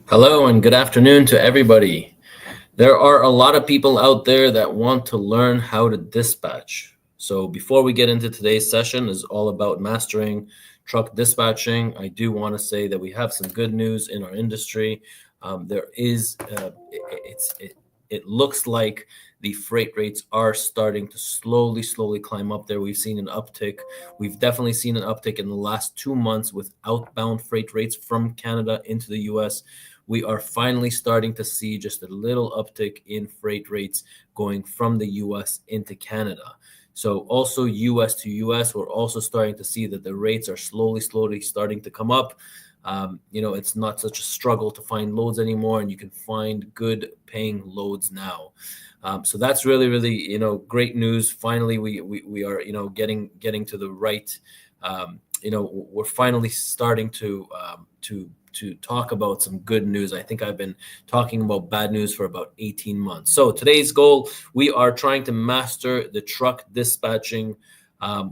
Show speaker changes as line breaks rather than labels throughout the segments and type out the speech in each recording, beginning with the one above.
Hello and good afternoon to everybody. There are a lot of people out there that want to learn how to dispatch. So before we get into today's session is all about mastering truck dispatching. I do want to say that we have some good news in our industry. There is it looks like the freight rates are starting to slowly climb up there. We've seen an uptick. We've definitely seen an uptick in the last 2 months with outbound freight rates from Canada into the US. We are finally starting to see just a little uptick in freight rates going from the US into Canada. So also US to US, we're also starting to see that the rates are slowly starting to come up. It's not such a struggle to find loads anymore, and you can find good paying loads now. So that's really, great news. Finally, we are, getting to the right. We're finally starting to talk about some good news. I think I've been talking about bad news for about 18 months. So today's goal, we are trying to master the truck dispatching.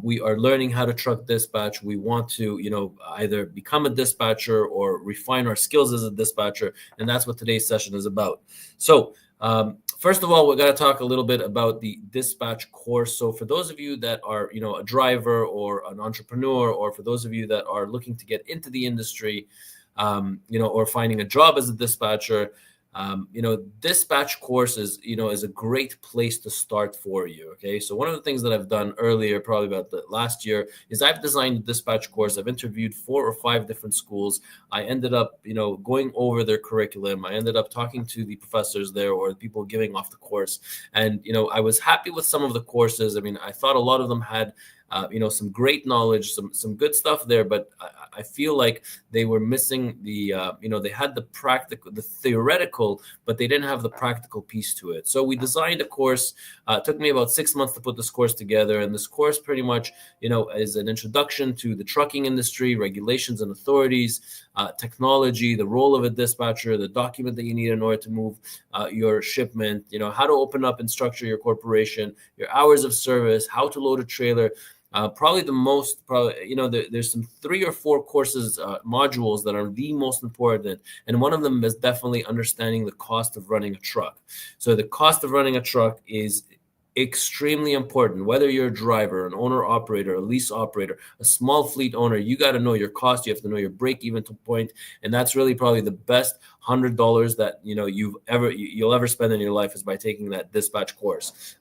We are learning how to truck dispatch. We want to, either become a dispatcher or refine our skills as a dispatcher. And that's what today's session is about. So first of all, we're going to talk a little bit about the dispatch course. So for those of you that are, a driver or an entrepreneur, or for those of you that are looking to get into the industry, or finding a job as a dispatcher, dispatch course is a great place to start for you. Okay. So one of the things that I've done earlier, probably about the last year, is I've designed a dispatch course. I've interviewed 4 or 5 different schools. I ended up, going over their curriculum. I ended up talking to the professors there or the people giving off the course. And, I was happy with some of the courses. I mean, I thought a lot of them had some great knowledge, some good stuff there, but I feel like they were missing the, they had the theoretical, but they didn't have the practical piece to it. So we designed a course. It took me about 6 months to put this course together, and this course pretty much, is an introduction to the trucking industry, regulations and authorities, technology, the role of a dispatcher, the document that you need in order to move your shipment, how to open up and structure your corporation, your hours of service, how to load a trailer. There's some 3 or 4 courses, modules that are the most important. And one of them is definitely understanding the cost of running a truck. So the cost of running a truck is extremely important. Whether you're a driver, an owner operator, a lease operator, a small fleet owner, you got to know your cost. You have to know your break even point. And that's really probably the best $100 that, you'll ever spend in your life is by taking that dispatch course.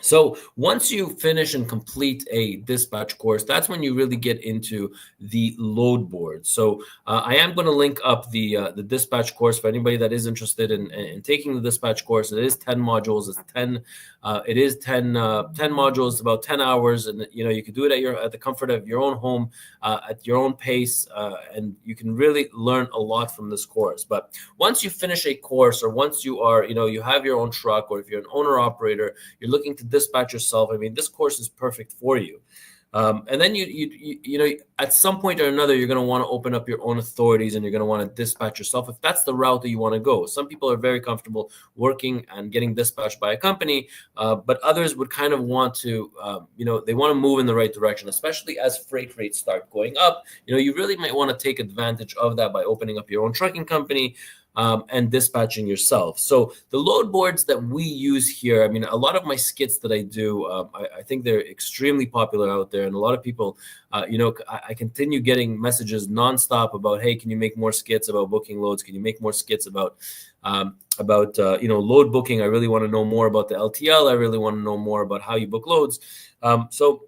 So once you finish and complete a dispatch course, that's when you really get into the load board. So I am going to link up the dispatch course for anybody that is interested in taking the dispatch course. It is 10 modules. It's 10 modules, about 10 hours, and you can do it at the comfort of your own home, at your own pace, and you can really learn a lot from this course. But once you finish a course, or once you are, you have your own truck, or if you're an owner operator, you're looking to dispatch yourself, I mean, this course is perfect for you. And then you at some point or another, you're going to want to open up your own authorities, and you're going to want to dispatch yourself if that's the route that you want to go. Some people are very comfortable working and getting dispatched by a company, but others would kind of want to, they want to move in the right direction, especially as freight rates start going up. You really might want to take advantage of that by opening up your own trucking company, and dispatching yourself. So the load boards that we use here, I mean, a lot of my skits that I do, I think they're extremely popular out there. And a lot of people, I continue getting messages nonstop about, hey, can you make more skits about booking loads? Can you make more skits about load booking? I really want to know more about the LTL. I really want to know more about how you book loads. So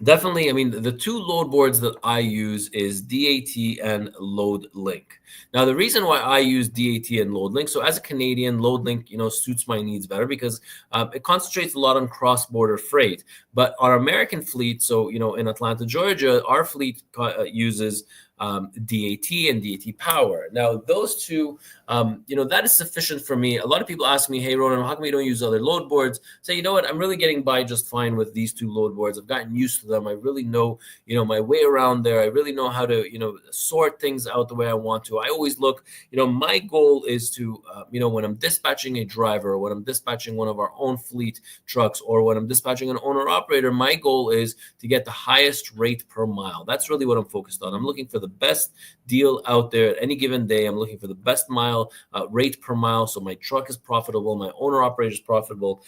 definitely, I mean, the 2 load boards that I use is DAT and LoadLink. Now, the reason why I use DAT and LoadLink, so as a Canadian, LoadLink, suits my needs better because it concentrates a lot on cross-border freight. But our American fleet, so, in Atlanta, Georgia, our fleet uses DAT and DAT Power. Now, those 2, that is sufficient for me. A lot of people ask me, hey, Ronan, how come you don't use other load boards? Say, you know what, I'm really getting by just fine with these 2 load boards. I've gotten used to them. I really know, my way around there. I really know how to, sort things out the way I want to. I always look, my goal is to, when I'm dispatching a driver, or when I'm dispatching one of our own fleet trucks, or when I'm dispatching an owner operator, my goal is to get the highest rate per mile. That's really what I'm focused on. I'm looking for the the best deal out there at any given day. I'm looking for the best mile rate per mile, so my truck is profitable, my owner operator is profitable.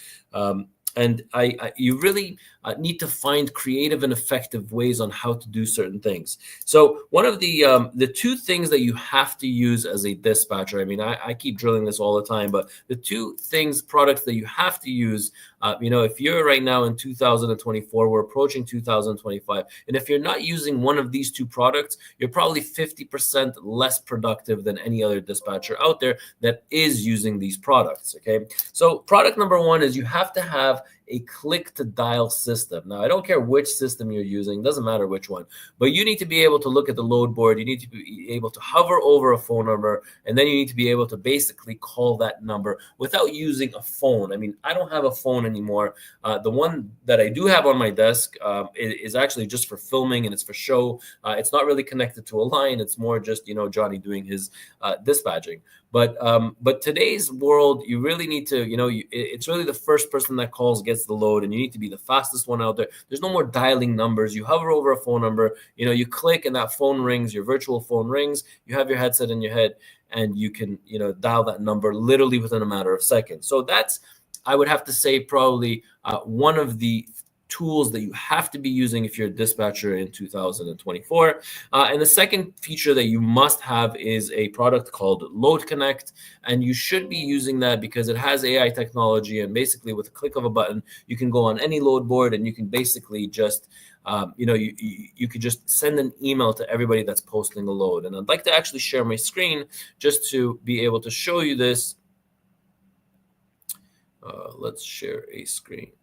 And you really need to find creative and effective ways on how to do certain things. So one of the two things that you have to use as a dispatcher, I mean, I keep drilling this all the time, but the two products that you have to use, if you're right now in 2024, we're approaching 2025, and if you're not using one of these two products, you're probably 50% less productive than any other dispatcher out there that is using these products. Okay, so product number one is you have to have a click to dial system. Now, I don't care which system you're using, doesn't matter which one, but you need to be able to look at the load board. You need to be able to hover over a phone number, and then you need to be able to basically call that number without using a phone. I mean, I don't have a phone anymore. The one that I do have on my desk is actually just for filming, and it's for show. It's not really connected to a line. It's more just, Johnny doing his dispatching. But today's world, you really need to, it's really the first person that calls gets the load, and you need to be the fastest one out there. There's no more dialing numbers. You hover over a phone number, you click and that phone rings, your virtual phone rings, you have your headset in your head, and you can, dial that number literally within a matter of seconds. So that's, I would have to say, probably one of the tools that you have to be using if you're a dispatcher in 2024. And the second feature that you must have is a product called Load Connect. And you should be using that because it has AI technology. And basically, with a click of a button, you can go on any load board and you can basically just you could just send an email to everybody that's posting a load. And I'd like to actually share my screen just to be able to show you this. Let's share a screen.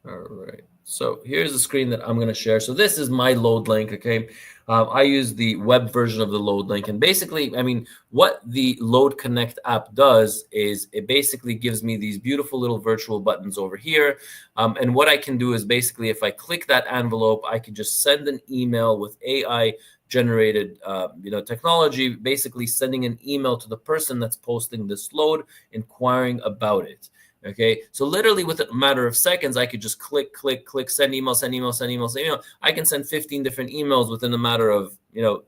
All right, so here's the screen that I'm going to share. So this is my load link, okay? I use the web version of the load link. And basically, I mean, what the Load Connect app does is it basically gives me these beautiful little virtual buttons over here. And what I can do is basically, if I click that envelope, I can just send an email with AI generated technology, basically sending an email to the person that's posting this load, inquiring about it. Okay, so literally within a matter of seconds, I could just click, send email. I can send 15 different emails within a matter of,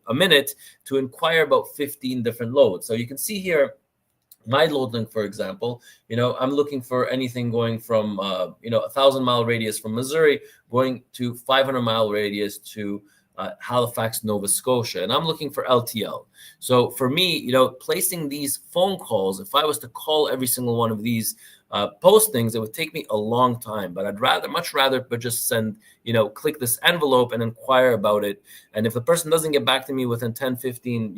a minute to inquire about 15 different loads. So you can see here, my load link, for example, I'm looking for anything going from, 1,000-mile radius from Missouri, going to 500-mile radius to Halifax, Nova Scotia, and I'm looking for LTL. So for me, placing these phone calls, if I was to call every single one of these postings, it would take me a long time, but I'd much rather but just send, click this envelope and inquire about it. And if the person doesn't get back to me within 10, 15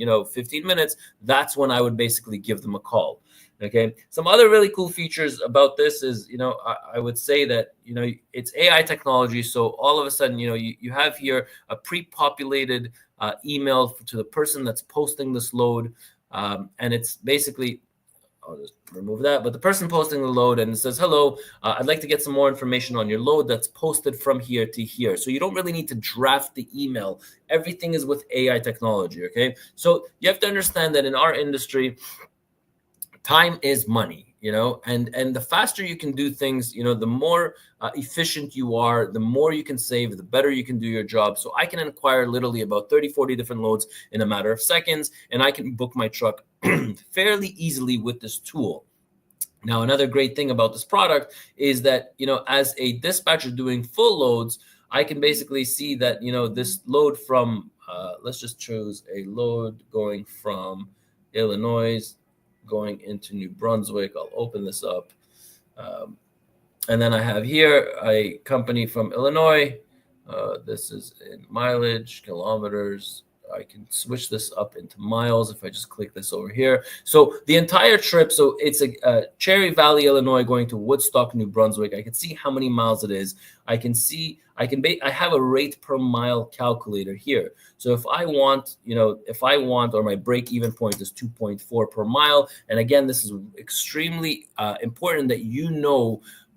minutes, that's when I would basically give them a call. Okay. Some other really cool features about this is, I would say that, it's AI technology. So all of a sudden, you have here a pre-populated email to the person that's posting this load. And it's basically, I'll just remove that. But the person posting the load and it says, hello, I'd like to get some more information on your load that's posted from here to here. So you don't really need to draft the email. Everything is with AI technology. Okay. So you have to understand that in our industry, time is money, and the faster you can do things, the more efficient you are, the more you can save, the better you can do your job. So I can inquire literally about 30, 40 different loads in a matter of seconds, and I can book my truck fairly easily with this tool. Now, another great thing about this product is that, as a dispatcher doing full loads, I can basically see that, this load from, let's just choose a load going from Illinois, going into New Brunswick. I'll open this up. And then I have here a company from Illinois. This is in mileage, kilometers. I can switch this up into miles if I just click this over here. So the entire trip, so it's a Cherry Valley, Illinois, going to Woodstock, New Brunswick. I can see how many miles it is. I have a rate per mile calculator here. So if I want, or my break-even point is 2.4 per mile. And again, this is extremely important that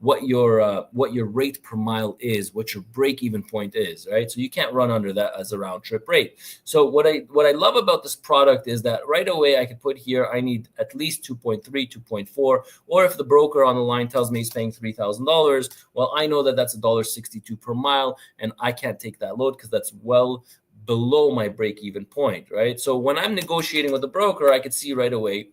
what your rate per mile is, what your break-even point is, right? So you can't run under that as a round trip rate. So what I love about this product is that right away I could put here I need at least 2.3, 2.4, or if the broker on the line tells me he's paying $3,000, well, I know that that's $1.62 per mile, and I can't take that load because that's well below my break-even point, right? So when I'm negotiating with the broker, I could see right away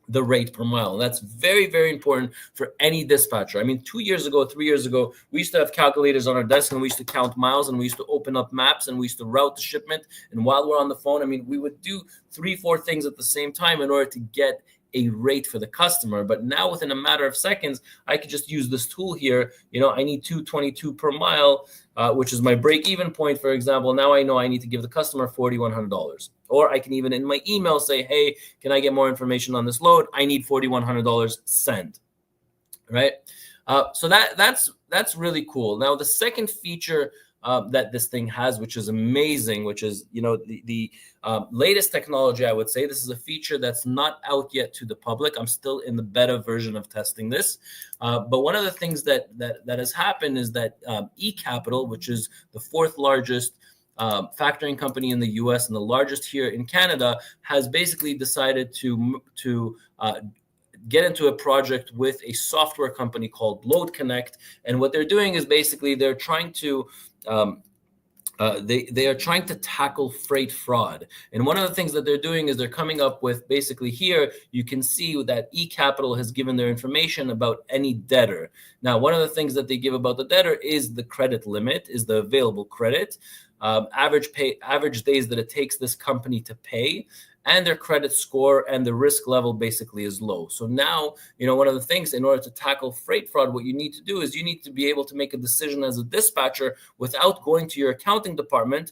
the rate per mile. And that's very, very important for any dispatcher. I mean, 2 years ago, 3 years ago, we used to have calculators on our desk and we used to count miles and we used to open up maps and we used to route the shipment. And while we're on the phone, I mean, we would do 3-4 things at the same time in order to get a rate for the customer. But now within a matter of seconds, I could just use this tool here. I need 222 per mile, which is my break-even point, for example. Now I know I need to give the customer $4,100. Or I can even in my email say, hey, can I get more information on this load? I need $4,100, send, right? So that's really cool. Now, the second feature that this thing has, which is amazing, which is, the latest technology, I would say. This is a feature that's not out yet to the public. I'm still in the beta version of testing this. But one of the things that has happened is that eCapital, which is the fourth largest factoring company in the US and the largest here in Canada, has basically decided to get into a project with a software company called Load Connect. And what they're doing is basically they're trying to they are trying to tackle freight fraud. And one of the things that they're doing is they're coming up with, basically here, you can see that eCapital has given their information about any debtor. Now, one of the things that they give about the debtor is the credit limit, is the available credit, average days that it takes this company to pay, and their credit score, and the risk level basically is low. So now, one of the things, in order to tackle freight fraud, what you need to do is you need to be able to make a decision as a dispatcher without going to your accounting department.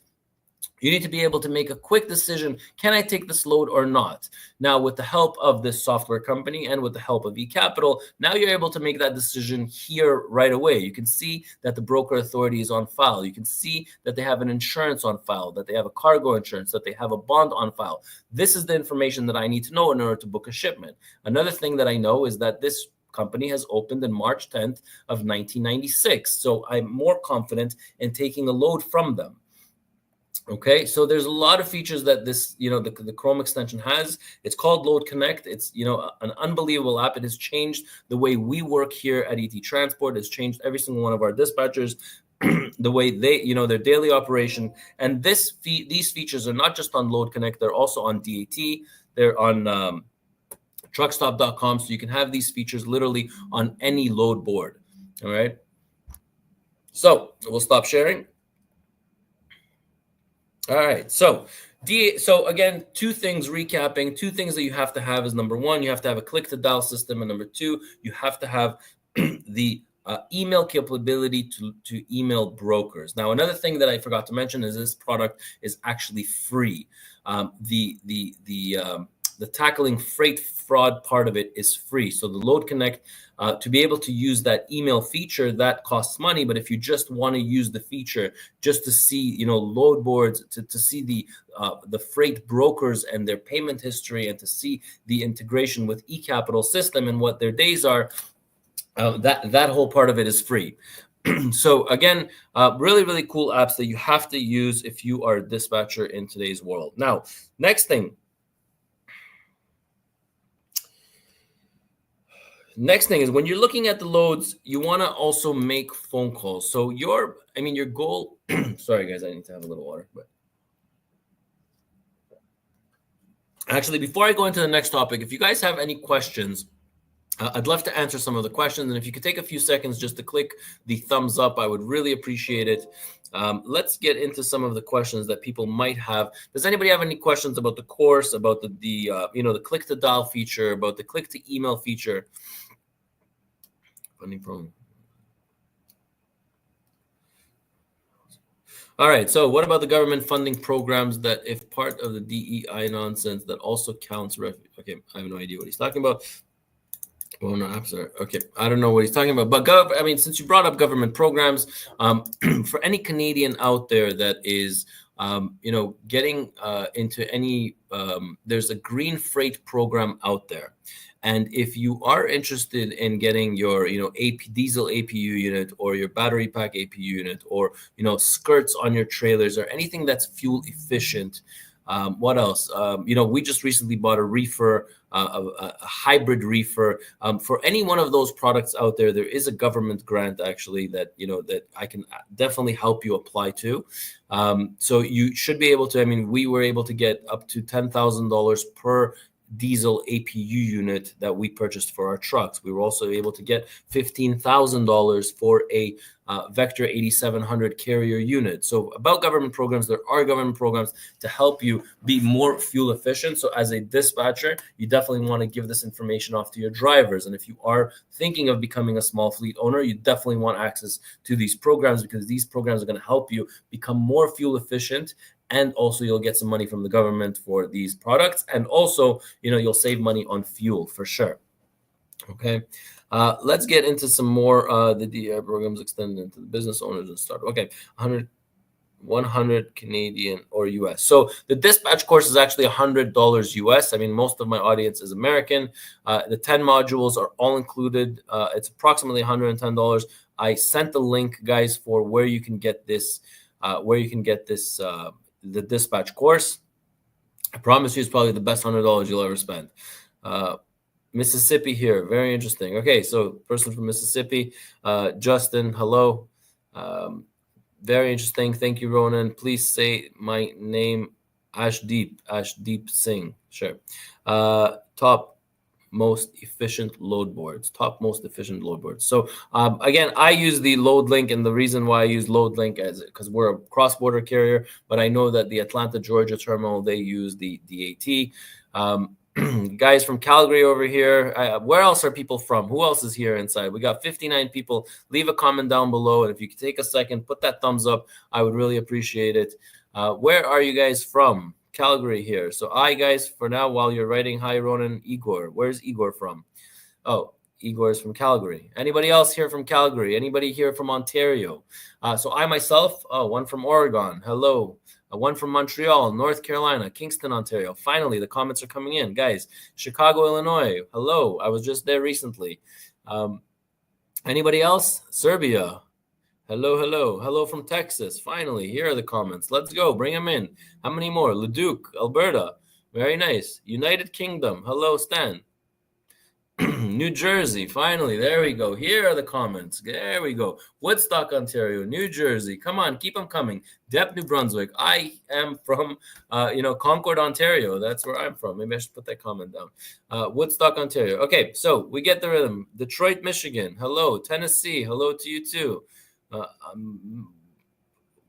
You need to be able to make a quick decision. Can I take this load or not? Now, with the help of this software company and with the help of eCapital, now you're able to make that decision here right away. You can see that the broker authority is on file. You can see that they have an insurance on file, that they have a cargo insurance, that they have a bond on file. This is the information that I need to know in order to book a shipment. Another thing that I know is that this company has opened in March 10th of 1996. So I'm more confident in taking a load from them. Okay, so there's a lot of features that this, the Chrome extension has. It's called Load Connect. It's, an unbelievable app. It has changed the way we work here at ET Transport. It's changed every single one of our dispatchers, the way they, their daily operation. And these features are not just on Load Connect. They're also on DAT. They're on truckstop.com. So you can have these features literally on any load board. All right. So we'll stop sharing. All right. So again, two things recapping. Two things that you have to have is, number one, you have to have a click-to-dial system. And number two, you have to have the email capability to email brokers. Now, another thing that I forgot to mention is this product is actually free. The tackling freight fraud part of it is free. So the Load Connect, to be able to use that email feature, that costs money. But if you just want to use the feature just to see, load boards, to see the freight brokers and their payment history, and to see the integration with eCapital system and what their days are, that whole part of it is free. So again, really, really cool apps that you have to use if you are a dispatcher in today's world. Now, next thing is, when you're looking at the loads, you want to also make phone calls. So your goal, sorry guys, I need to have a little water, but actually, before I go into the next topic, if you guys have any questions, I'd love to answer some of the questions. And if you could take a few seconds just to click the thumbs up, I would really appreciate it. Let's get into some of the questions that people might have. Does anybody have any questions about the course, about the click to dial feature, about the click to email feature? Funding from. All right. So what about the government funding programs that, if part of the DEI nonsense, that also counts? Okay, I have no idea what he's talking about. Oh, no, I'm sorry. Okay, I don't know what he's talking about. But since you brought up government programs, for any Canadian out there that is, getting into any, there's a green freight program out there. And if you are interested in getting your, diesel APU unit or your battery pack APU unit, or, skirts on your trailers, or anything that's fuel efficient, what else? We just recently bought a reefer, a hybrid reefer. For any one of those products out there, there is a government grant actually that I can definitely help you apply to. So you should be able to. I mean, we were able to get up to $10,000 per diesel APU unit that we purchased for our trucks. We were also able to get $15,000 for a Vector 8700 carrier unit. So about government programs, there are government programs to help you be more fuel efficient. So as a dispatcher, you definitely want to give this information off to your drivers. And if you are thinking of becoming a small fleet owner, you definitely want access to these programs, because these programs are going to help you become more fuel efficient. And also you'll get some money from the government for these products. And also, you'll save money on fuel for sure. Okay. Let's get into some more. The DI programs extended into the business owners and start. Okay. 100 Canadian or US. So the dispatch course is actually $100 US. I mean, most of my audience is American. The 10 modules are all included. It's approximately $110. I sent the link, guys, for where you can get this, the dispatch course. I promise you it's probably the best $100 you'll ever spend. Mississippi here. Very interesting. Okay, so person from Mississippi, Justin, hello. Very interesting. Thank you, Ronan. Please say my name, Ashdeep Singh. Sure. Top most efficient load boards. So again, I use the LoadLink, and the reason why I use LoadLink is because we're a cross-border carrier, but I know that the Atlanta, Georgia terminal, they use the DAT. Guys from Calgary over here. Where else are people from? Who else is here inside? We got 59 people. Leave a comment down below, and if you could take a second, put that thumbs up, I would really appreciate it. Where are you guys from? Calgary here. So guys, for now, while you're writing, hi, Ronan, Igor. Where's Igor from? Oh, Igor is from Calgary. Anybody else here from Calgary? Anybody here from Ontario? So I myself, one from Oregon. Hello. One from Montreal, North Carolina, Kingston, Ontario. Finally, the comments are coming in. Guys, Chicago, Illinois. Hello. I was just there recently. Anybody else? Serbia. Hello from Texas. Finally, here are the comments. Let's go. Bring them in. How many more? Leduc, Alberta. Very nice. United Kingdom. Hello, Stan. New Jersey. Finally, there we go. Here are the comments. There we go. Woodstock, Ontario. New Jersey. Come on, keep them coming. Dieppe, New Brunswick. I am from, Concord, Ontario. That's where I'm from. Maybe I should put that comment down. Woodstock, Ontario. Okay, so we get the rhythm. Detroit, Michigan. Hello. Tennessee. Hello to you too.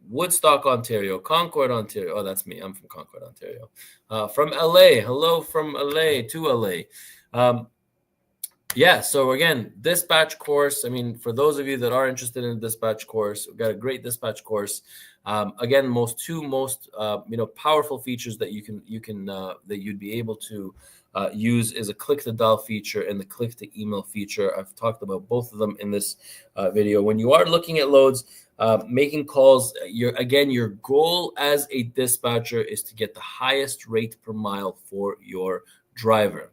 Woodstock, Ontario, Concord, Ontario. Oh, that's me. I'm from Concord, Ontario. From LA. Hello from LA to LA. Yeah, so again, dispatch course. I mean, for those of you that are interested in the dispatch course, we've got a great dispatch course. Again, most powerful features that you'd be able to use is a click to dial feature and the click to email feature. I've talked about both of them in this video. When you are looking at loads, making calls, your goal as a dispatcher is to get the highest rate per mile for your driver.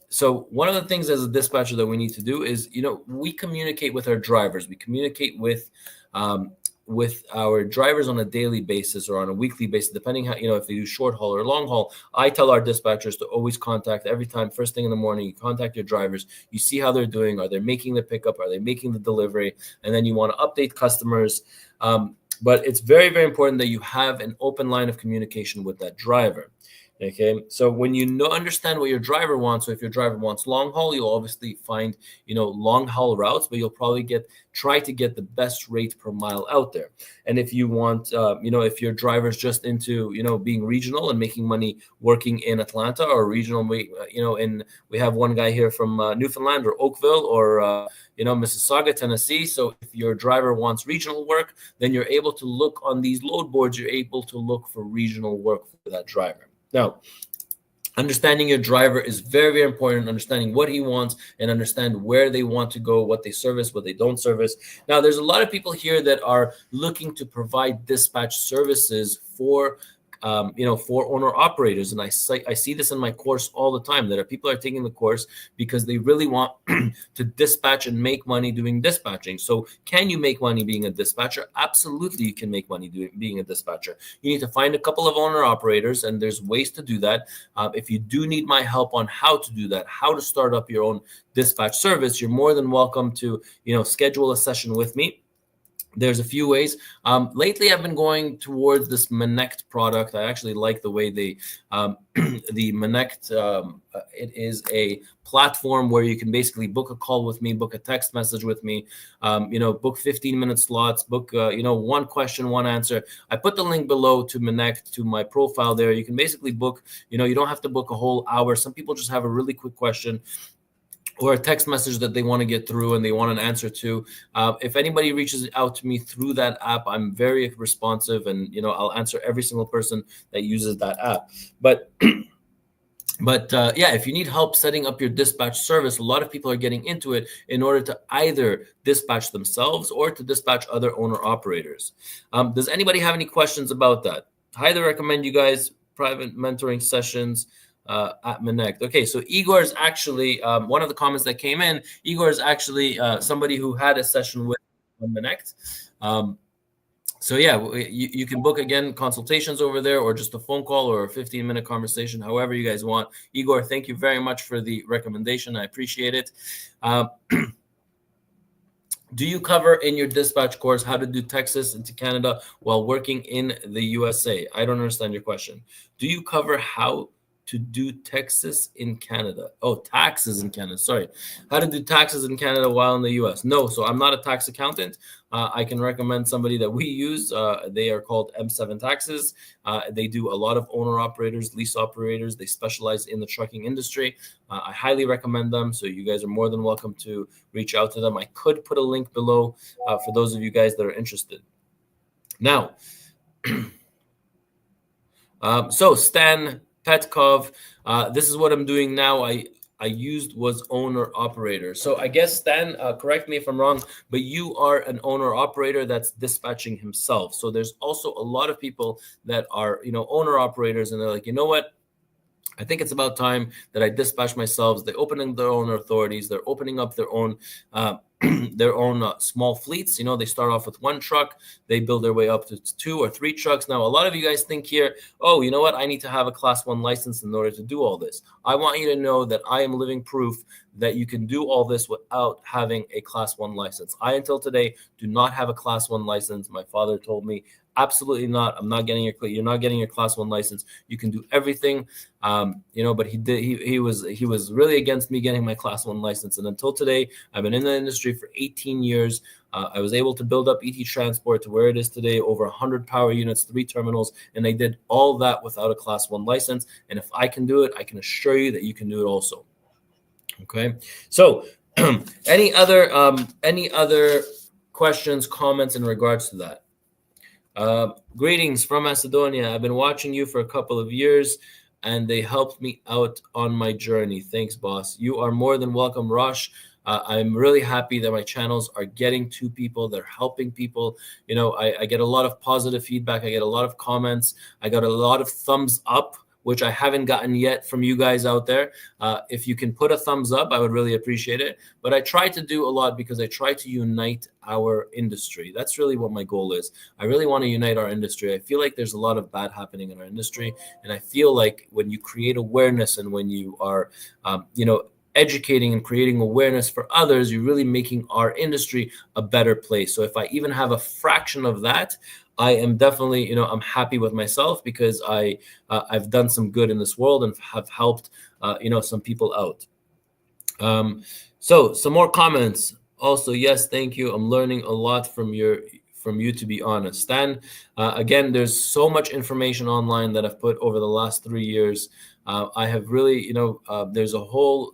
So one of the things as a dispatcher that we need to do is, we communicate with our drivers. We communicate with our drivers on a daily basis or on a weekly basis, depending how, if they do short haul or long haul. I tell our dispatchers to always contact every time, first thing in the morning, you contact your drivers, you see how they're doing. Are they making the pickup? Are they making the delivery? And then you want to update customers. But it's very, very important that you have an open line of communication with that driver. Okay, so when you understand what your driver wants, so if your driver wants long haul, you'll obviously find, long haul routes, but you'll probably try to get the best rate per mile out there. And if you want, if your driver's just into, being regional and making money working in Atlanta or regional, we have one guy here from Newfoundland or Oakville or, Mississauga, Tennessee. So if your driver wants regional work, then you're able to look on these load boards, you're able to look for regional work for that driver. Now, understanding your driver is very, very important, understanding what he wants and understand where they want to go, what they service, what they don't service. Now, there's a lot of people here that are looking to provide dispatch services for for owner operators. And I see this in my course all the time, that people are taking the course because they really want to dispatch and make money doing dispatching. So can you make money being a dispatcher? Absolutely, you can make money being a dispatcher. You need to find a couple of owner operators, and there's ways to do that. If you do need my help on how to do that, how to start up your own dispatch service, you're more than welcome to, schedule a session with me. There's a few ways. Lately, I've been going towards this Monect product. I actually like the way the Monect, it is a platform where you can basically book a call with me, book a text message with me, book 15-minute slots, book, one question, one answer. I put the link below to Monect, to my profile there. You can basically book, you don't have to book a whole hour. Some people just have a really quick question or a text message that they want to get through and they want an answer to. If anybody reaches out to me through that app, I'm very responsive, and I'll answer every single person that uses that app. But if you need help setting up your dispatch service, a lot of people are getting into it in order to either dispatch themselves or to dispatch other owner operators. Does anybody have any questions about that? Highly recommend you guys private mentoring sessions at Monect. Okay, so Igor is actually one of the comments that came in. Igor is actually somebody who had a session with Monect. So yeah, you can book again consultations over there, or just a phone call or a 15-minute conversation, however you guys want. Igor, thank you very much for the recommendation. I appreciate it. Do you cover in your dispatch course how to do Texas into Canada while working in the USA? I don't understand your question. Do you cover how to do Texas in Canada? Oh, taxes in Canada. Sorry. How to do taxes in Canada while in the US? No. So I'm not a tax accountant. I can recommend somebody that we use. They are called M7 Taxes. They do a lot of owner operators, lease operators. They specialize in the trucking industry. I highly recommend them. So you guys are more than welcome to reach out to them. I could put a link below for those of you guys that are interested. Now, so Stan Petkov, this is what I'm doing now. I used was owner operator. So I guess, Stan, correct me if I'm wrong, but you are an owner operator that's dispatching himself. So there's also a lot of people that are, owner operators, and they're like, you know what? I think it's about time that I dispatch myself. They're opening their own authorities. They're opening up their own small fleets. They start off with one truck. They build their way up to 2 or 3 trucks. Now, a lot of you guys think here, oh, you know what? I need to have a Class 1 license in order to do all this. I want you to know that I am living proof that you can do all this without having a Class 1 license. I, until today, do not have a Class 1 license. My father told me, absolutely not. You're not getting your Class 1 license. You can do everything, but he was really against me getting my Class 1 license. And until today, I've been in the industry for 18 years. I was able to build up ET Transport to where it is today, over 100 power units, 3 terminals, and I did all that without a Class 1 license. And if I can do it, I can assure you that you can do it also. Okay. So any other questions, comments in regards to that? Greetings from Macedonia. I've been watching you for a couple of years, and they helped me out on my journey. Thanks, boss. You are more than welcome, Rosh. I'm really happy that my channels are getting to people. They're helping people. I get a lot of positive feedback. I get a lot of comments. I got a lot of thumbs up, which I haven't gotten yet from you guys out there. If you can put a thumbs up, I would really appreciate it. But I try to do a lot because I try to unite our industry. That's really what my goal is. I really want to unite our industry. I feel like there's a lot of bad happening in our industry. And I feel like when you create awareness and when you are, educating and creating awareness for others, you're really making our industry a better place. So if I even have a fraction of that, I am definitely, I'm happy with myself, because I've done some good in this world and have helped, some people out. So some more comments. Also, yes, thank you. I'm learning a lot from you, to be honest. Stan, again, there's so much information online that I've put over the last 3 years. I have really, there's a whole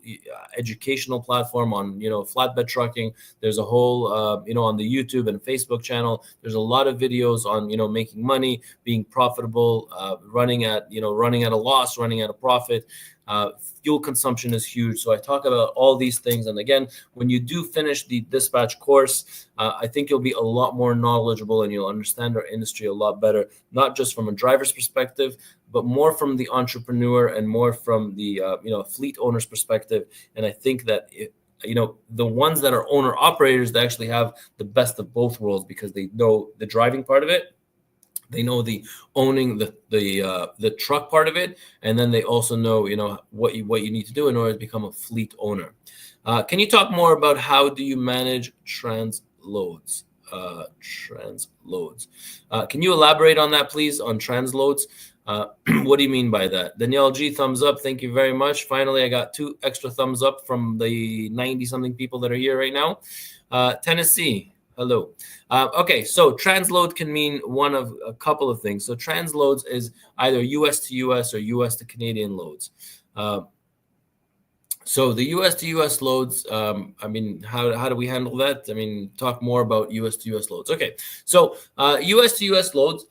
educational platform on, flatbed trucking. There's a whole, on the YouTube and Facebook channel. There's a lot of videos on, making money, being profitable, running at a loss, running at a profit. Fuel consumption is huge. So I talk about all these things. And again, when you do finish the dispatch course, I think you'll be a lot more knowledgeable and you'll understand our industry a lot better, not just from a driver's perspective, but more from the entrepreneur and more from the fleet owner's perspective. And I think that the ones that are owner operators, they actually have the best of both worlds because they know the driving part of it, they know the owning the truck part of it, and then they also know what you need to do in order to become a fleet owner. Can you talk more about how do you manage transloads? Can you elaborate on that, please, on transloads? What do you mean by that? Danielle G, thumbs up. Thank you very much. Finally, I got 2 extra thumbs up from the 90-something people that are here right now. Tennessee, hello. Okay, so transload can mean one of a couple of things. So transloads is either US to US or US to Canadian loads. So the US to US loads, how do we handle that? Talk more about US to US loads. Okay, so US to US loads,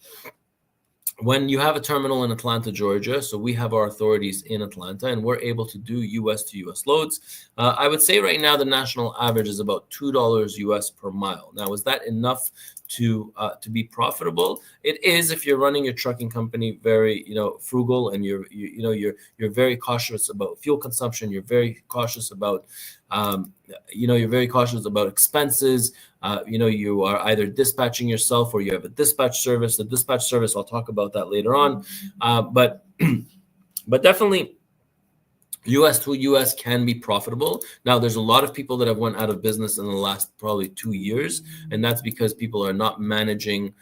when you have a terminal in Atlanta, Georgia, so we have our authorities in Atlanta, and we're able to do US to US loads. I would say right now the national average is about $2 US per mile. Now, is that enough to be profitable? It is if you're running your trucking company very frugal, and you're very cautious about fuel consumption. You're very cautious about expenses. You are either dispatching yourself or you have a dispatch service. The dispatch service, I'll talk about that later on. But definitely US to US can be profitable. Now, there's a lot of people that have went out of business in the last probably 2 years, and that's because people are not managing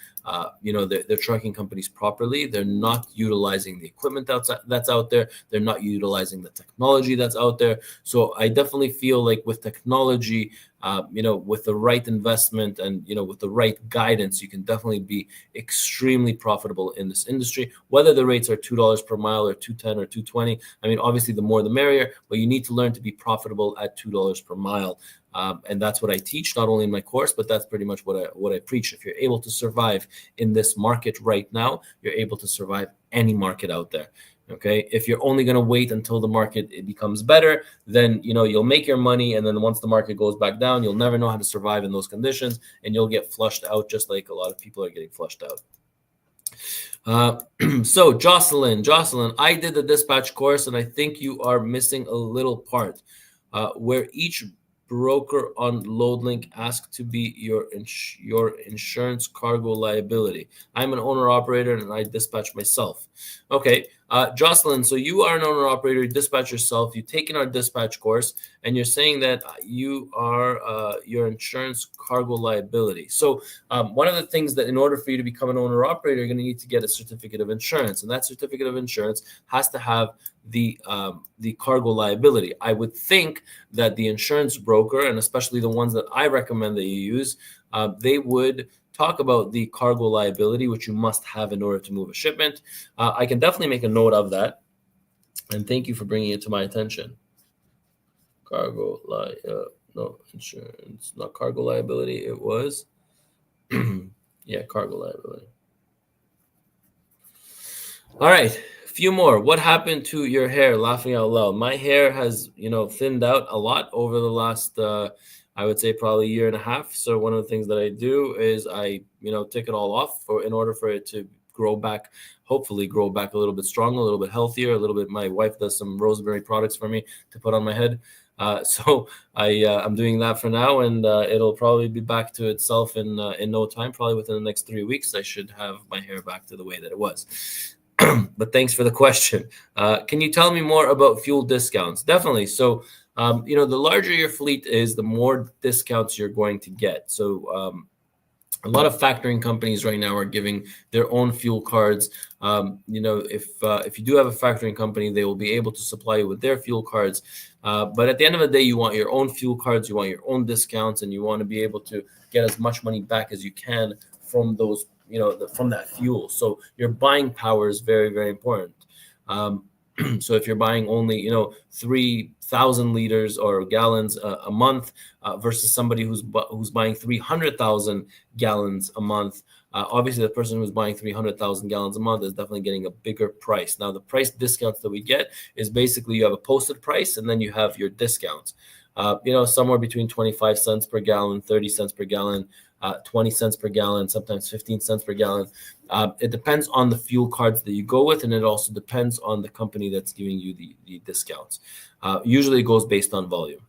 their trucking companies properly. They're not utilizing the equipment that's out there. They're not utilizing the technology that's out there. So I definitely feel like with technology, with the right investment and with the right guidance, you can definitely be extremely profitable in this industry. Whether the rates are $2 per mile or $2.10 or $2.20, obviously the more the merrier, but you need to learn to be profitable at $2 per mile. And that's what I teach, not only in my course, but that's pretty much what I preach. If you're able to survive in this market right now, you're able to survive any market out there. Okay, if you're only going to wait until the market becomes better, then you'll make your money, and then once the market goes back down, you'll never know how to survive in those conditions, and you'll get flushed out, just like a lot of people are getting flushed out. So Jocelyn, I did the dispatch course, and I think you are missing a little part where each broker on LoadLink asked to be your insurance cargo liability. I'm an owner operator and I dispatch myself. Okay, Jocelyn, so you are an owner operator, you dispatch yourself, you've taken our dispatch course, and you're saying that you are your insurance cargo liability. So one of the things that in order for you to become an owner operator, you're going to need to get a certificate of insurance, and that certificate of insurance has to have the cargo liability. I would think that the insurance broker, and especially the ones that I recommend that you use, they would talk about the cargo liability, which you must have in order to move a shipment. I can definitely make a note of that, and thank you for bringing it to my attention. Cargo no insurance, not cargo liability. It was cargo liability. All right. Few more. What happened to your hair? Laughing out loud. My hair has, thinned out a lot over the last, I would say probably 1.5 years. So one of the things that I do is I, take it all off in order for it to grow back, hopefully grow back a little bit stronger, a little bit healthier, a little bit. My wife does some rosemary products for me to put on my head. So I'm doing that for now, and it'll probably be back to itself in no time. Probably within the next 3 weeks, I should have my hair back to the way that it was. But thanks for the question. Can you tell me more about fuel discounts? Definitely. So, the larger your fleet is, the more discounts you're going to get. So, a lot of factoring companies right now are giving their own fuel cards. If you do have a factoring company, they will be able to supply you with their fuel cards. But at the end of the day, you want your own fuel cards, you want your own discounts, and you want to be able to get as much money back as you can from those, from that fuel. So your buying power is very, very important. So if you're buying only 3,000 liters or gallons a month versus somebody who's buying 300,000 gallons a month, obviously the person who's buying 300,000 gallons a month is definitely getting a bigger price. Now the price discounts that we get is basically you have a posted price and then you have your discounts. Somewhere between 25 cents per gallon, 30 cents per gallon, 20 cents per gallon, sometimes 15 cents per gallon. It depends on the fuel cards that you go with, and it also depends on the company that's giving you the discounts. Usually it goes based on volume.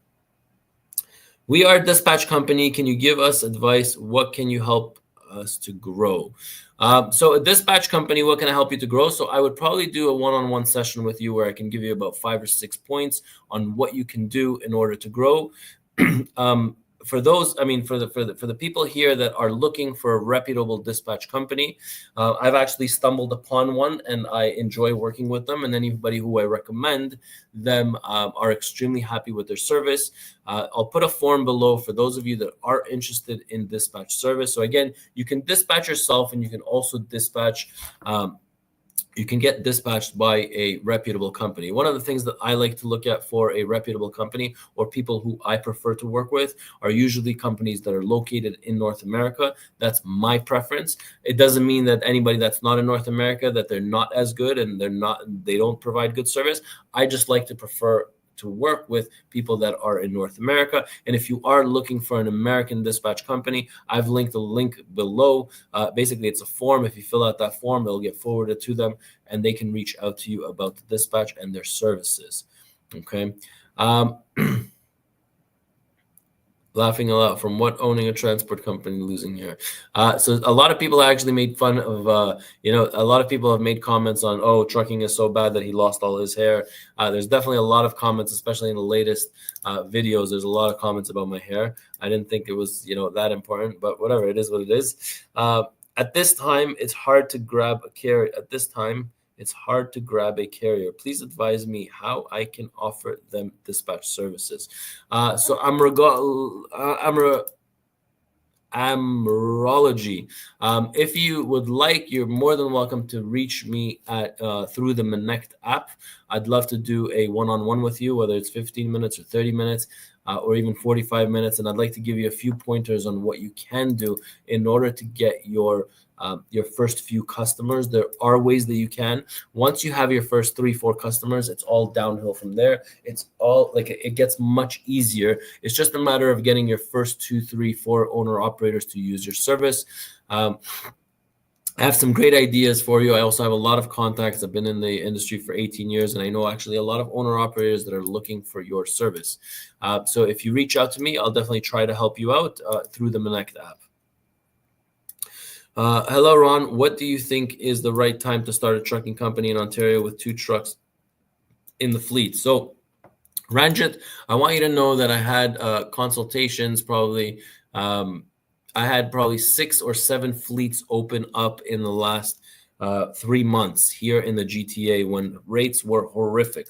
We are a dispatch company. Can you give us advice? What can you help us to grow? So a dispatch company, what can I help you to grow? So I would probably do a one-on-one session with you where I can give you about 5 or 6 points on what you can do in order to grow. For those, for the people here that are looking for a reputable dispatch company, I've actually stumbled upon one and I enjoy working with them. And anybody who I recommend them are extremely happy with their service. I'll put a form below for those of you that are interested in dispatch service. So again, you can dispatch yourself and you can also dispatch you can get dispatched by a reputable company. One of the things that I like to look at for a reputable company or people who I prefer to work with are usually companies that are located in North America. That's my preference. It doesn't mean that anybody that's not in North America, that they're not as good and they don't provide good service. I just like to prefer to work with people that are in North America. And if you are looking for an American dispatch company, I've linked a link below. Basically, it's a form. If you fill out that form, it'll get forwarded to them and they can reach out to you about the dispatch and their services. Okay. Laughing a lot from what owning a transport company losing here. So a lot of people actually made fun of, a lot of people have made comments on, oh, trucking is so bad that he lost all his hair. There's definitely a lot of comments, especially in the latest videos. There's a lot of comments about my hair. I didn't think it was, that important, but whatever, it is what it is. At this time, it's hard to grab a carrier. At this time, it's hard to grab a carrier. Please advise me how I can offer them dispatch services. So Amrology. If you would like, you're more than welcome to reach me at through the Monect app. I'd love to do a one-on-one with you, whether it's 15 minutes or 30 minutes. Or even 45 minutes, and I'd like to give you a few pointers on what you can do in order to get your first few customers. There are ways that you can. Once you have your first 3-4 customers, it's all downhill from there. It's all it gets much easier. It's just a matter of getting your first 2, 3, 4 owner operators to use your service. I have some great ideas for you. I also have a lot of contacts. I've been in the industry for 18 years, and I know actually a lot of owner operators that are looking for your service. So if you reach out to me, I'll definitely try to help you out through the Monect app. Hello, Ron. What do you think is the right time to start a trucking company in Ontario with 2 trucks in the fleet? So, Ranjit, I want you to know that I had consultations probably. I had probably 6 or 7 fleets open up in the last 3 months here in the GTA when rates were horrific.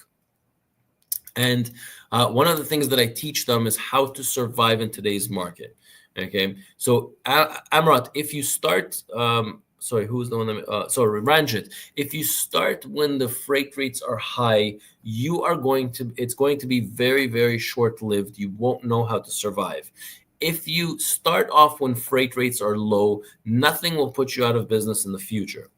And one of the things that I teach them is how to survive in today's market. Okay, so Amrat, if you start, who's the one that, Ranjit, if you start when the freight rates are high, it's going to be very, very short-lived. You won't know how to survive. If you start off when freight rates are low, nothing will put you out of business in the future.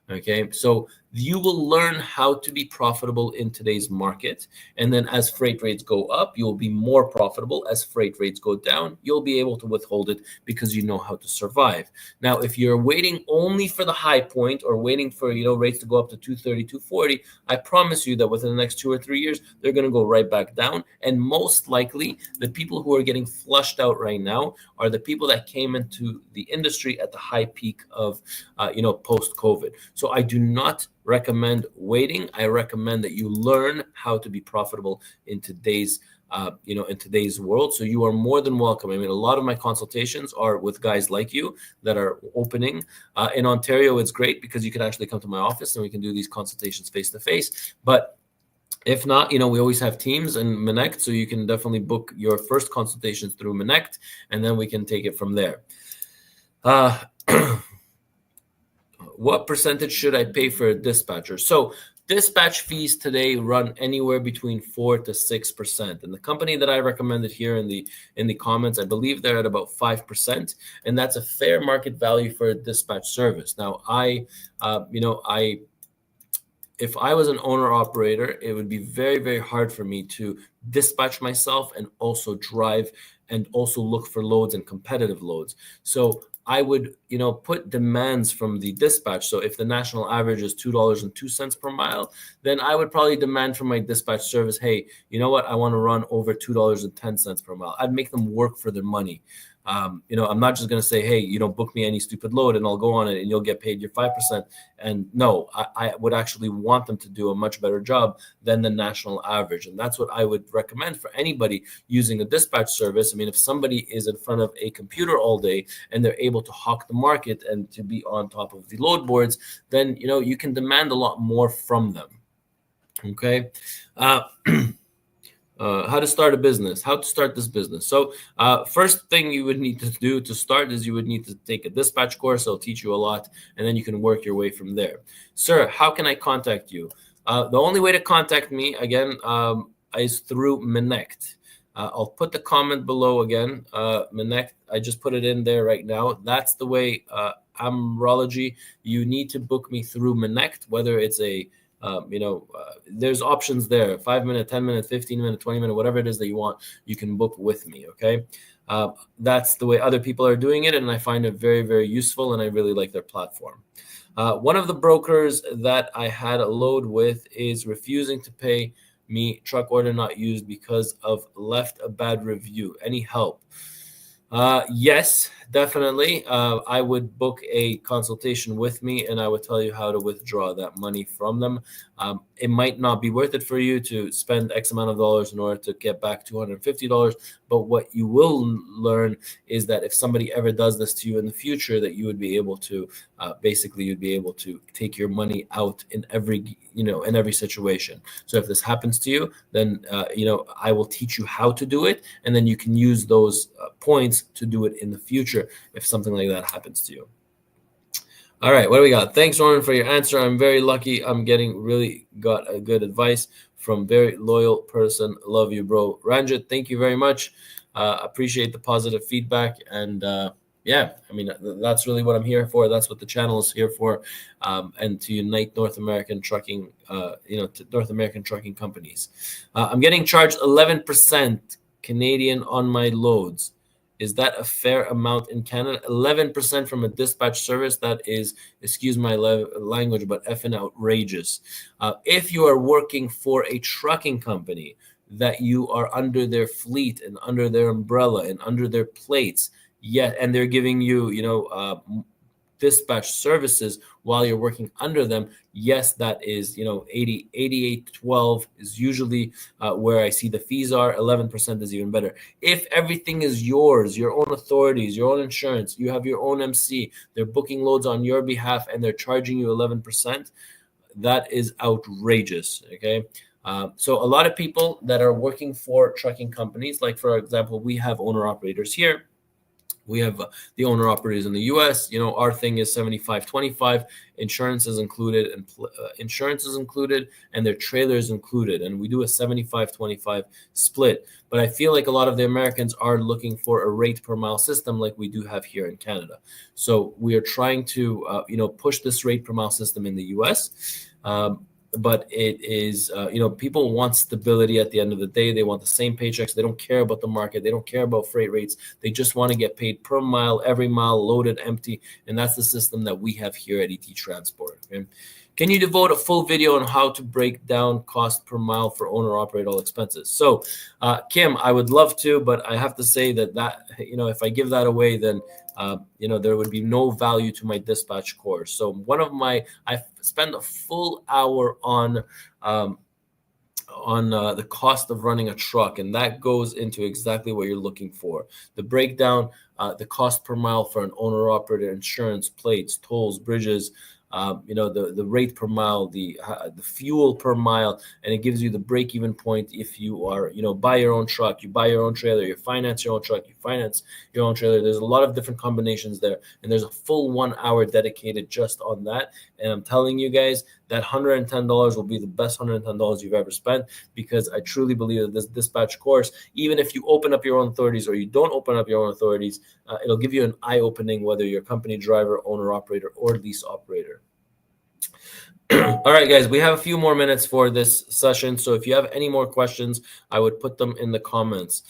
Okay, so you will learn how to be profitable in today's market. And then as freight rates go up, you'll be more profitable. As freight rates go down, you'll be able to withhold it because you know how to survive. Now, if you're waiting only for the high point or waiting for, rates to go up to 230, 240, I promise you that within the next 2 or 3 years, they're going to go right back down. And most likely, the people who are getting flushed out right now are the people that came into the industry at the high peak of, post-COVID. So I do not recommend waiting. I recommend that you learn how to be profitable in today's in today's world. So you are more than welcome. I mean, a lot of my consultations are with guys like you that are opening. In Ontario, it's great because you can actually come to my office and we can do these consultations face to face. But if not, we always have teams in Monect, so you can definitely book your first consultations through Monect, and then we can take it from there. What percentage should I pay for a dispatcher? So Dispatch fees today run anywhere between 4 to 6%, and the company that I recommended here in the comments, I believe they're at about 5%, and that's a fair market value for a dispatch service. Now, if I was an owner operator, it would be very, very hard for me to dispatch myself and also drive and also look for loads and competitive loads. So I would, put demands from the dispatch. So if the national average is $2.02 per mile, then I would probably demand from my dispatch service, hey, you know what? I want to run over $2.10 per mile. I'd make them work for their money. I'm not just going to say, hey, book me any stupid load and I'll go on it and you'll get paid your 5%. And no, I would actually want them to do a much better job than the national average. And that's what I would recommend for anybody using a dispatch service. I mean, if somebody is in front of a computer all day and they're able to hawk the market and to be on top of the load boards, then, you can demand a lot more from them. Okay. How to start a business, how to start this business. So first thing you would need to do to start is you would need to take a dispatch course. It'll teach you a lot, and then you can work your way from there. Sir, how can I contact you? The only way to contact me, again, is through Minect. I'll put the comment below again. Minect, I just put it in there right now. That's the way, Amrology. You need to book me through Minect, whether it's there's options there, 5 minute, 10 minute, 15 minute, 20 minute, whatever it is that you want, you can book with me. Okay. That's the way other people are doing it. And I find it very, very useful. And I really like their platform. One of the brokers that I had a load with is refusing to pay me truck order not used because of left a bad review. Any help? Yes, definitely. I would book a consultation with me and I would tell you how to withdraw that money from them. It might not be worth it for you to spend X amount of dollars in order to get back $250. But what you will learn is that if somebody ever does this to you in the future, that you would be able to you'd be able to take your money out in every situation. So if this happens to you, then I will teach you how to do it, and then you can use those points to do it in the future if something like that happens to you. All right, what do we got? Thanks, Oren, for your answer. I'm very lucky. I'm got a good advice from very loyal person. Love you, bro. Ranjit, thank you very much. Appreciate the positive feedback. And that's really what I'm here for. That's what the channel is here for. And to unite North American trucking, North American trucking companies. I'm getting charged 11% Canadian on my loads. Is that a fair amount in Canada? 11% from a dispatch service, that is, excuse my language, but effing outrageous. If you are working for a trucking company that you are under their fleet and under their umbrella and under their plates, and they're giving you, dispatch services while you're working under them, yes, that is, 88.12 is usually where I see the fees are. 11% is even better. If everything is yours, your own authorities, your own insurance, you have your own MC, they're booking loads on your behalf and they're charging you 11%, that is outrageous. Okay. So a lot of people that are working for trucking companies, like for example, we have owner operators here. We have the owner operators in the U.S. Our thing is 75-25. Insurance is included, and their trailer is included. And we do a 75-25 split. But I feel like a lot of the Americans are looking for a rate per mile system like we do have here in Canada. So we are trying to, push this rate per mile system in the U.S. But it is, people want stability at the end of the day. They want the same paychecks. They don't care about the market. They don't care about freight rates. They just want to get paid per mile, every mile, loaded, empty. And that's the system that we have here at ET Transport. Okay? Can you devote a full video on how to break down cost per mile for owner-operated all expenses? So, Kim, I would love to, but I have to say that if I give that away, then there would be no value to my dispatch course. So I spend a full hour on the cost of running a truck, and that goes into exactly what you're looking for. The breakdown, the cost per mile for an owner-operator, insurance, plates, tolls, bridges, the rate per mile, the fuel per mile, and it gives you the break-even point if you are, buy your own truck, you buy your own trailer, you finance your own truck, you finance your own trailer. There's a lot of different combinations there, and there's a full 1 hour dedicated just on that. And I'm telling you guys, that $110 will be the best $110 you've ever spent, because I truly believe that this dispatch course, even if you open up your own authorities or you don't open up your own authorities, it'll give you an eye-opening, whether you're a company driver, owner operator, or lease operator. All right, guys, we have a few more minutes for this session. So if you have any more questions, I would put them in the comments.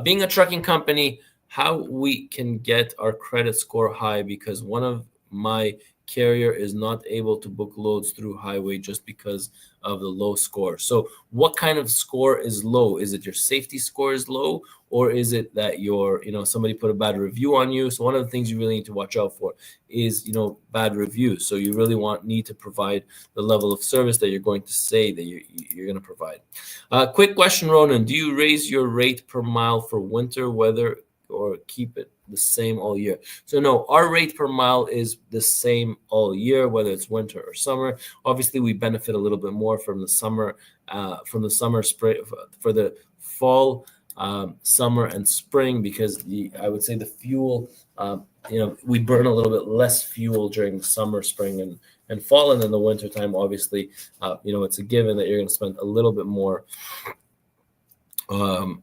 Being a trucking company, how we can get our credit score high, because one of my carrier is not able to book loads through highway just because of the low score. So what kind of score is low? Is it your safety score is low, or is it that somebody put a bad review on you? So one of the things you really need to watch out for is, bad reviews. So you really need to provide the level of service that you're going to say that you're going to provide. Quick question, Ronan, do you raise your rate per mile for winter weather or keep it the same all year? So no, our rate per mile is the same all year, whether it's winter or summer. Obviously, we benefit a little bit more from the summer spray for the fall, summer, and spring, because I would say the fuel, we burn a little bit less fuel during the summer, spring, and fall, and then the winter time, obviously, it's a given that you're going to spend a little bit more on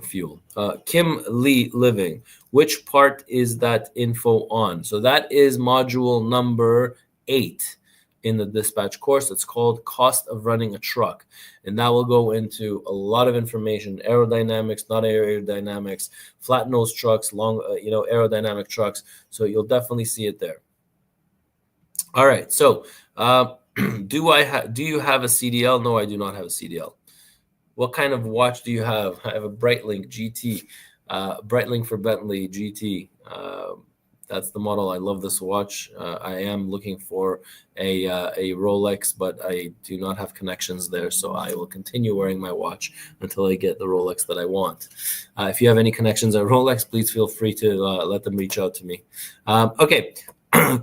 fuel. Kim Lee Living, which part is that info on? So that is module number 8 in the dispatch course. It's called Cost of Running a Truck, and that will go into a lot of information: aerodynamics, not aerodynamics, flat nose trucks, long aerodynamic trucks. So you'll definitely see it there. All right, so do you have a CDL? No, I do not have a CDL. What kind of watch do you have? I have a Breitling GT, Breitling for Bentley GT. That's the model. I love this watch. I am looking for a Rolex, but I do not have connections there, so I will continue wearing my watch until I get the Rolex that I want. If you have any connections at Rolex, please feel free to let them reach out to me. Okay.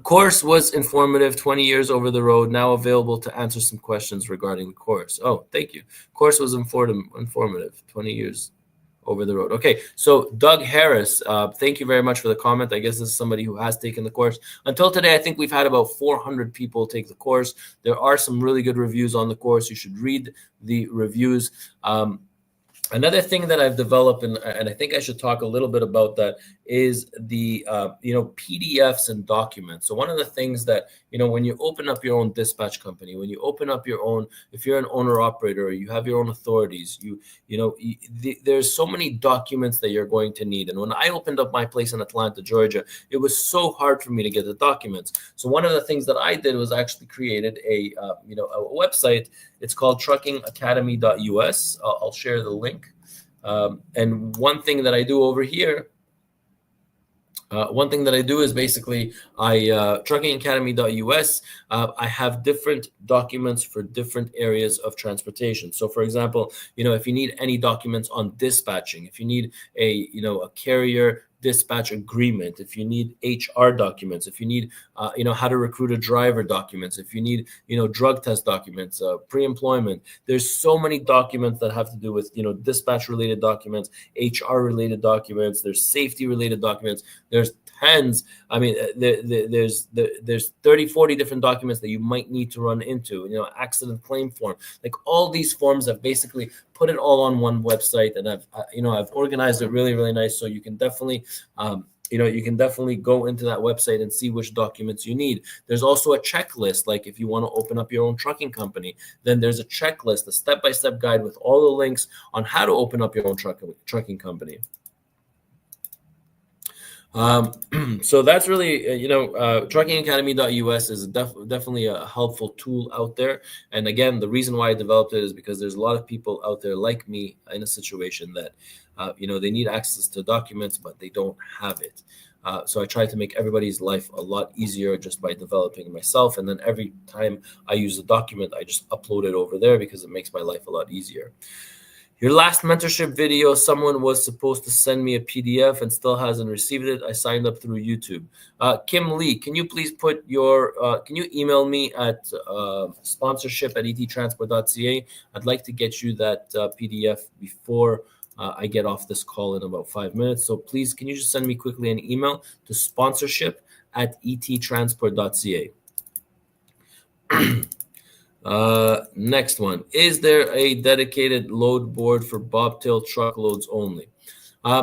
Course was informative, 20 years over the road, now available to answer some questions regarding the course. Oh, thank you. Course was informative, 20 years over the road. Okay, so Doug Harris, thank you very much for the comment. I guess this is somebody who has taken the course. Until today, I think we've had about 400 people take the course. There are some really good reviews on the course. You should read the reviews. Another thing that I've developed, and I think I should talk a little bit about that, is the PDFs and documents. So one of the things that, when you open up your own dispatch company, when you open up your own, if you're an owner operator or you have your own authorities, there's so many documents that you're going to need. And when I opened up my place in Atlanta, Georgia, it was so hard for me to get the documents. So one of the things that I did was actually created a website. It's called truckingacademy.us. I'll share the link. And one thing that I do over here, is basically truckingacademy.us. I have different documents for different areas of transportation. So, for example, if you need any documents on dispatching, if you need a carrier dispatch agreement, if you need HR documents, if you need how to recruit a driver documents, if you need drug test documents, pre-employment, there's so many documents that have to do with dispatch related documents, HR related documents, there's safety related documents, there's tens. I mean, there's 30-40 different documents that you might need to run into, accident claim form, like all these forms. I've basically put it all on one website, and I've organized it really, really nice. So you can definitely go into that website and see which documents you need. There's also a checklist. Like if you want to open up your own trucking company, then there's a checklist, a step-by-step guide with all the links on how to open up your own trucking company. So that's really, truckingacademy.us is definitely a helpful tool out there. And again, the reason why I developed it is because there's a lot of people out there like me in a situation that, they need access to documents, but they don't have it. So I try to make everybody's life a lot easier just by developing it myself. And then every time I use a document, I just upload it over there because it makes my life a lot easier. Your last mentorship video, someone was supposed to send me a PDF and still hasn't received it. I signed up through YouTube. Kim Lee, can you please put your, can you email me at sponsorship@ettransport.ca? I'd like to get you that PDF before I get off this call in about 5 minutes. So please, can you just send me quickly an email to sponsorship@ettransport.ca? Next one. Is there a dedicated load board for bobtail truckloads only?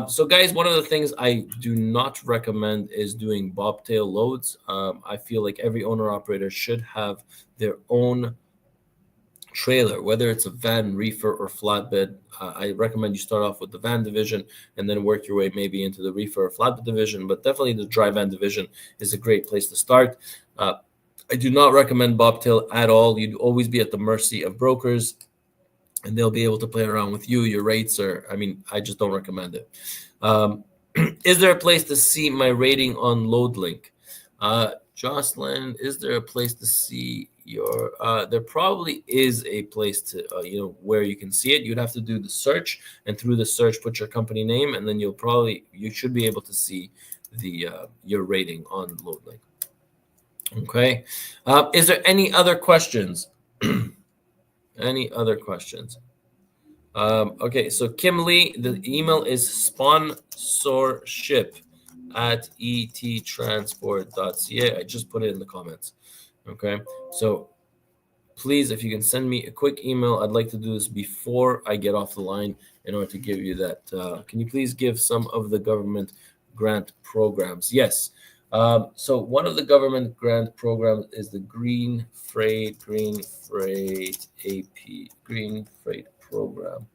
So guys, one of the things I do not recommend is doing bobtail loads. I feel like every owner operator should have their own trailer, whether it's a van, reefer, or flatbed. I recommend you start off with the van division and then work your way maybe into the reefer or flatbed division, but definitely the dry van division is a great place to start. I do not recommend bobtail at all. You'd always be at the mercy of brokers, and they'll be able to play around with you. Your rates are, I just don't recommend it. Is there a place to see my rating on LoadLink? Jocelyn, is there a place to see your, there probably is a place to, where you can see it. You'd have to do the search, and through the search, put your company name, and then you should be able to see the, your rating on LoadLink. Okay. Is there any other questions? Any other questions? Okay, so Kim Lee, the email is sponsorship@ettransport.ca. I just put it in the comments. Okay, so please, if you can send me a quick email, I'd like to do this before I get off the line in order to give you that. Can you please give some of the government grant programs? Yes. So one of the government grant programs is the Green Freight program.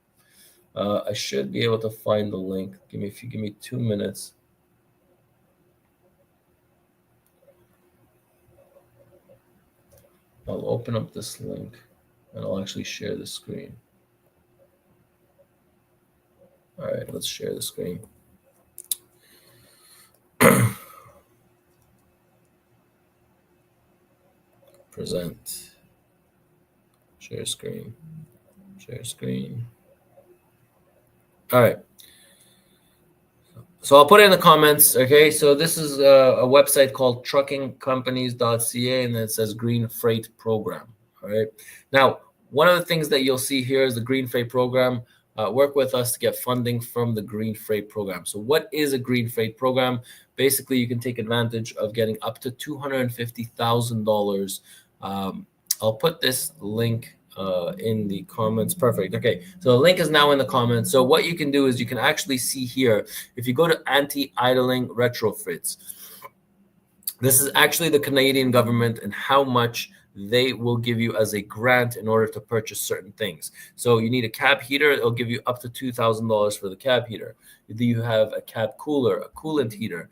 I should be able to find the link. If you give me 2 minutes. I'll open up this link and I'll actually share the screen. All right, let's share the screen. Present. Share screen. Share screen. All right. So I'll put it in the comments. Okay. So this is a website called truckingcompanies.ca, and it says Green Freight Program. All right. Now, one of the things that you'll see here is the Green Freight Program. Work with us to get funding from the Green Freight Program. So what is a Green Freight Program? Basically, you can take advantage of getting up to $250,000. I'll put this link in the comments. Perfect. Okay, so the link is now in the comments. So what you can do is you can actually see here, if you go to anti-idling retrofits, this is actually the Canadian government and how much they will give you as a grant in order to purchase certain things. So you need a cab heater, it'll give you up to $2,000 for the cab heater. Do you have a cab cooler, a coolant heater?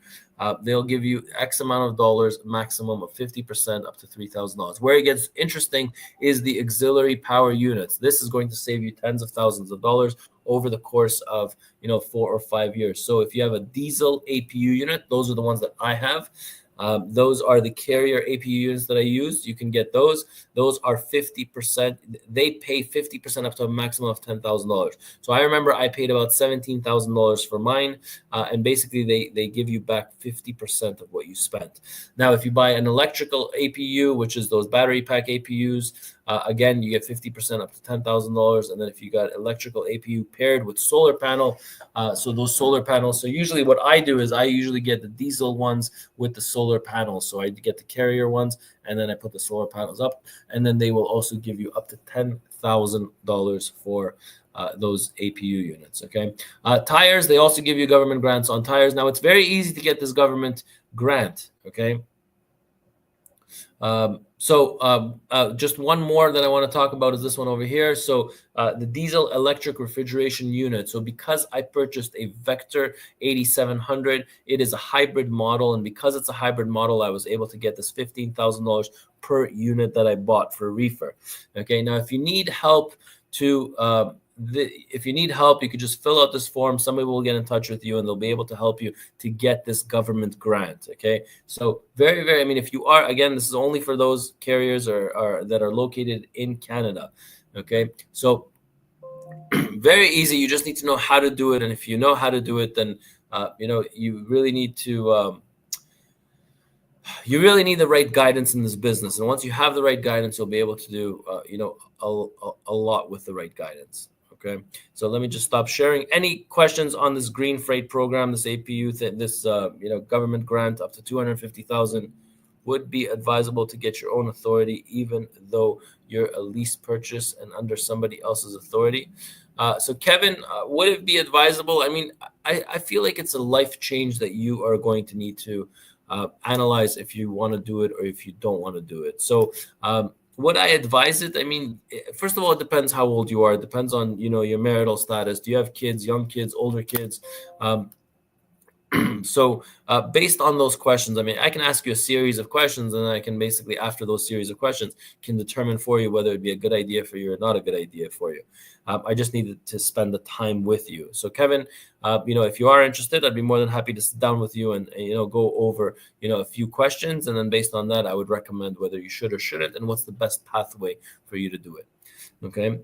They'll give you X amount of dollars, maximum of 50%, up to $3,000. Where it gets interesting is the auxiliary power units. This is going to save you tens of thousands of dollars over the course of 4 or 5 years. So if you have a diesel APU unit, those are the ones that I have. Those are the Carrier APU units that I use. You can get those. Those are 50%. They pay 50% up to a maximum of $10,000. So I remember I paid about $17,000 for mine. And basically they give you back 50% of what you spent. Now, if you buy an electrical APU, which is those battery pack APUs, again, you get 50% up to $10,000. And then if you got electrical APU paired with solar panel, so those solar panels. So usually what I do is I usually get the diesel ones with the solar panels. So I get the Carrier ones, and then I put the solar panels up, and then they will also give you up to $10,000 for those APU units. Okay. Tires, they also give you government grants on tires. Now, it's very easy to get this government grant. Okay. Just one more that I want to talk about is this one over here. So the diesel electric refrigeration unit. So because I purchased a Vector 8700, it is a hybrid model. And because it's a hybrid model, I was able to get this $15,000 per unit that I bought for a reefer. Okay. Now, if you need help to, you could just fill out this form. Somebody will get in touch with you and they'll be able to help you to get this government grant. Okay. So very, very, if you are, again, this is only for those carriers or that are located in Canada. Okay. So Very easy. You just need to know how to do it, and if you know how to do it, then you really need to. You really need the right guidance in this business, and once you have the right guidance, you'll be able to do a lot with the right guidance. Okay, so let me just stop sharing. Any questions on this green freight program, this APU, this government grant up to 250,000 would be advisable to get your own authority, even though you're a lease purchase and under somebody else's authority. So Kevin, would it be advisable? I mean, I feel like it's a life change that you are going to need to analyze if you want to do it or if you don't want to do it. So would I advise it? I mean, first of all, it depends how old you are. It depends on, your marital status. Do you have kids, young kids, older kids? So based on those questions, I mean, I can ask you a series of questions, and I can basically, after those series of questions, can determine for you whether it'd be a good idea for you or not a good idea for you. I just needed to spend the time with you. So Kevin, if you are interested, I'd be more than happy to sit down with you and go over, a few questions. And then based on that, I would recommend whether you should or shouldn't, and what's the best pathway for you to do it. Okay.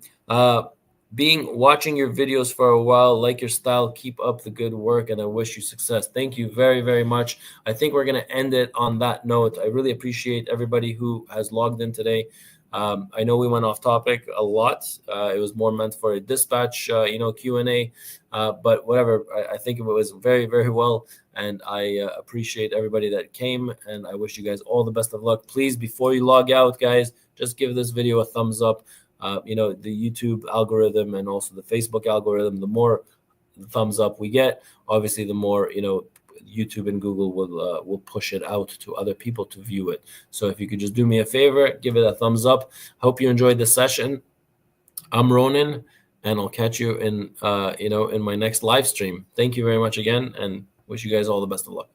Watching your videos for a while, like your style, keep up the good work, and I wish you success. Thank you very, very much. I think we're going to end it on that note. I really appreciate everybody who has logged in today. I know we went off topic a lot. It was more meant for a dispatch, Q&A, but whatever. I think it was very, very well, and I appreciate everybody that came, and I wish you guys all the best of luck. Please, before you log out, guys, just give this video a thumbs up. The YouTube algorithm and also the Facebook algorithm, the more thumbs up we get, obviously the more YouTube and Google will push it out to other people to view it. So if you could just do me a favor, give it a thumbs up. Hope you enjoyed the session. I'm Ronan, and I'll catch you in my next live stream. Thank you very much again, and wish you guys all the best of luck.